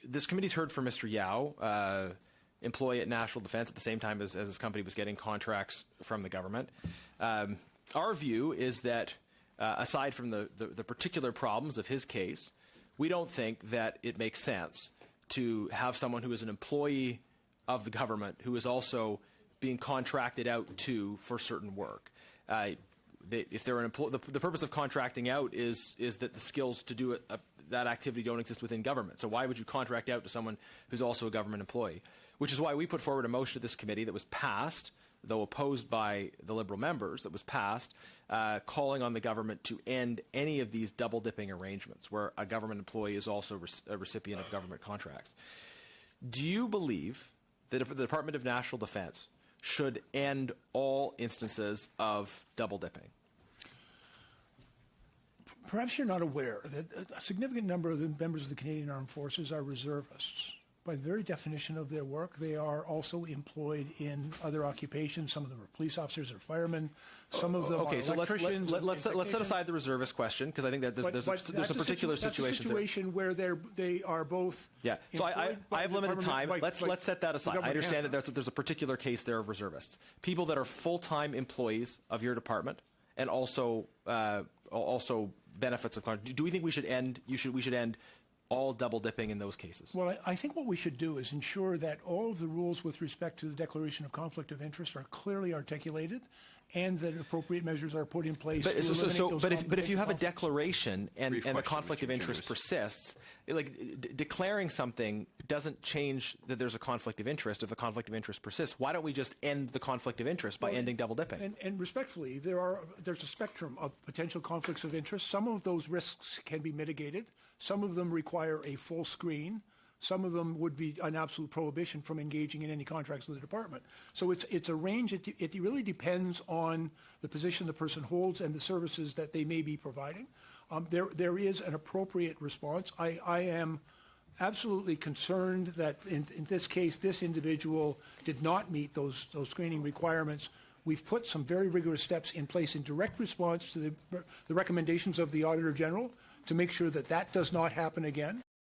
this committee's heard from Mr. Yao, employee at National Defence at the same time as his company was getting contracts from the government. Our view is that aside from the particular problems of his case, we don't think that it makes sense to have someone who is an employee of the government who is also being contracted out to for certain work. If they're an employee, the purpose of contracting out is that the skills to do that activity don't exist within government. So why would you contract out to someone who's also a government employee? Which is why we put forward a motion to this committee that was passed, though opposed by the Liberal members, that was passed, calling on the government to end any of these double-dipping arrangements where a government employee is also a recipient of government contracts. Do you believe that the Department of National Defence should end all instances of double-dipping? Perhaps you're not aware that a significant number of the members of the Canadian Armed Forces are reservists. By the very definition of their work, they are also employed in other occupations. Some of them are police officers or firemen. Some of them are electricians. Let's set aside the reservist question, because I think that there's a particular situation. That's a situation where they are both. Yeah. So I have limited time. Let's set that aside. I understand that there's a particular case there of reservists, people that are full-time employees of your department, and also benefits of contract. Do we think we should end? We should end all double dipping in those cases? Well, I think what we should do is ensure that all of the rules with respect to the declaration of conflict of interest are clearly articulated, and that appropriate measures are put in place. But if you have a declaration and the conflict of interest persists, declaring something doesn't change that there's a conflict of interest. If the conflict of interest persists, why don't we just end the conflict of interest by ending double dipping? And respectfully, there's a spectrum of potential conflicts of interest. Some of those risks can be mitigated. Some of them require a full screen. Some of them would be an absolute prohibition from engaging in any contracts with the department. So it's a range. It really depends on the position the person holds and the services that they may be providing. There is an appropriate response. I am absolutely concerned that in this case, this individual did not meet those screening requirements. We've put some very rigorous steps in place in direct response to the recommendations of the Auditor General to make sure that that does not happen again.